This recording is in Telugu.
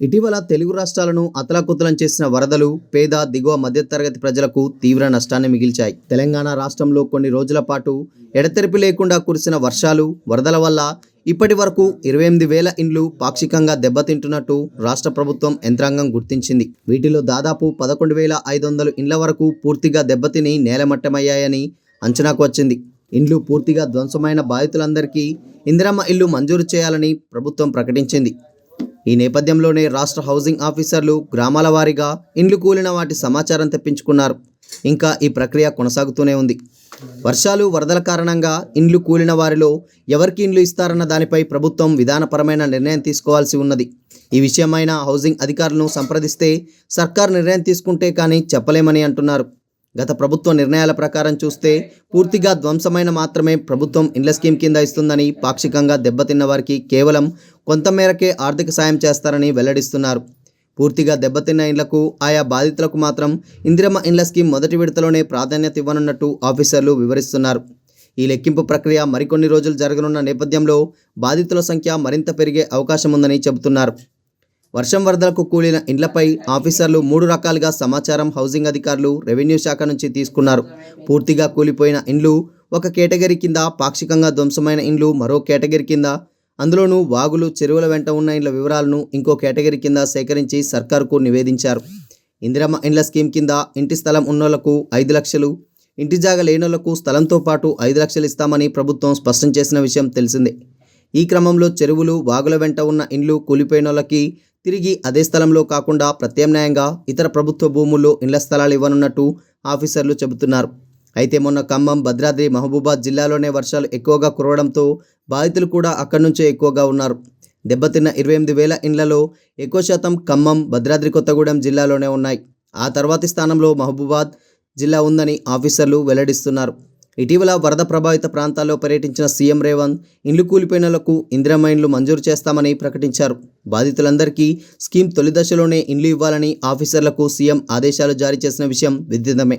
ఇటీవల తెలుగు రాష్ట్రాలను అతలాకుతలం చేసిన వరదలు పేద దిగువ మధ్యతరగతి ప్రజలకు తీవ్ర నష్టాన్ని మిగిల్చాయి. తెలంగాణ రాష్ట్రంలో కొన్ని రోజుల పాటు ఎడతెరిపి లేకుండా కురిసిన వర్షాలు, వరదల వల్ల ఇప్పటి వరకు 28,000 ఇండ్లు పాక్షికంగా దెబ్బతింటున్నట్టు రాష్ట్ర ప్రభుత్వం యంత్రాంగం గుర్తించింది. వీటిలో దాదాపు 11,500 ఇండ్ల వరకు పూర్తిగా దెబ్బతిని నేలమట్టమయ్యాయని అంచనాకు వచ్చింది. ఇండ్లు పూర్తిగా ధ్వంసమైన బాధితులందరికీ ఇందిరమ్మ ఇల్లు మంజూరు చేయాలని ప్రభుత్వం ప్రకటించింది. ఈ నేపథ్యంలోనే రాష్ట్ర హౌసింగ్ ఆఫీసర్లు గ్రామాల వారీగా ఇండ్లు కూలిన వాటి సమాచారం తెప్పించుకున్నారు. ఇంకా ఈ ప్రక్రియ కొనసాగుతూనే ఉంది. వర్షాలు, వరదల కారణంగా ఇండ్లు కూలిన వారిలో ఎవరికి ఇండ్లు ఇస్తారన్న దానిపై ప్రభుత్వం విధానపరమైన నిర్ణయం తీసుకోవాల్సి ఉన్నది. ఈ విషయమైన హౌసింగ్ అధికారులను సంప్రదిస్తే సర్కార్ నిర్ణయం తీసుకుంటే కానీ చెప్పలేమని అంటున్నారు. గత ప్రభుత్వ నిర్ణయాల ప్రకారం చూస్తే పూర్తిగా ధ్వంసమైన మాత్రమే ప్రభుత్వం ఇండ్ల స్కీమ్ కింద ఇస్తుందని, పాక్షికంగా దెబ్బతిన్న వారికి కేవలం కొంతమేరకే ఆర్థిక సాయం చేస్తారని వెల్లడిస్తున్నారు. పూర్తిగా దెబ్బతిన్న ఇండ్లకు, ఆయా బాధితులకు మాత్రం ఇందిరమ్మ ఇండ్ల స్కీమ్ మొదటి విడతలోనే ప్రాధాన్యత ఇవ్వనున్నట్టు ఆఫీసర్లు వివరిస్తున్నారు. ఈ లెక్కింపు ప్రక్రియ మరికొన్ని రోజులు జరగనున్న నేపథ్యంలో బాధితుల సంఖ్య మరింత పెరిగే అవకాశం ఉందని చెబుతున్నారు. వర్షం, వరదలకు కూలిన ఇండ్లపై ఆఫీసర్లు 3 రకాలుగా సమాచారం హౌసింగ్ అధికారులు, రెవెన్యూ శాఖ నుంచి తీసుకున్నారు. పూర్తిగా కూలిపోయిన ఇండ్లు ఒక కేటగిరీ కింద, పాక్షికంగా ధ్వంసమైన ఇండ్లు మరో కేటగిరీ కింద, అందులోనూ వాగులు, చెరువుల వెంట ఉన్న ఇండ్ల వివరాలను ఇంకో కేటగిరీ కింద సేకరించి సర్కారుకు నివేదించారు. ఇందిరమ్మ ఇండ్ల స్కీమ్ కింద ఇంటి స్థలం ఉన్నోళ్లకు 5 లక్షలు, ఇంటి జాగా లేనోళ్లకు స్థలంతో పాటు 5 లక్షలు ఇస్తామని ప్రభుత్వం స్పష్టం చేసిన విషయం తెలిసిందే. ఈ క్రమంలో చెరువులు, వాగుల వెంట ఉన్న ఇండ్లు కూలిపోయినోళ్ళకి తిరిగి అదే స్థలంలో కాకుండా ప్రత్యామ్నాయంగా ఇతర ప్రభుత్వ భూముల్లో ఇండ్ల స్థలాలు ఇవ్వనున్నట్టు ఆఫీసర్లు చెబుతున్నారు. అయితే మొన్న ఖమ్మం, భద్రాద్రి, మహబూబాద్ జిల్లాలోనే వర్షాలు ఎక్కువగా కురవడంతో బాధితులు కూడా అక్కడి నుంచే ఎక్కువగా ఉన్నారు. దెబ్బతిన్న 28,000 ఇండ్లలో ఎక్కువ శాతం ఖమ్మం, భద్రాద్రి కొత్తగూడెం జిల్లాలోనే ఉన్నాయి. ఆ తర్వాతి స్థానంలో మహబూబాద్ జిల్లా ఉందని ఆఫీసర్లు వెల్లడిస్తున్నారు. ఇటీవల వరద ప్రభావిత ప్రాంతాల్లో పర్యటించిన సీఎం రేవంత్ ఇండ్లు కూలిపోయినలకు ఇందిరమ్మ ఇండ్లు మంజూరు చేస్తామని ప్రకటించారు. బాధితులందరికీ స్కీమ్ తొలి దశలోనే ఇండ్లు ఇవ్వాలని ఆఫీసర్లకు సీఎం ఆదేశాలు జారీ చేసిన విషయం విదితమే.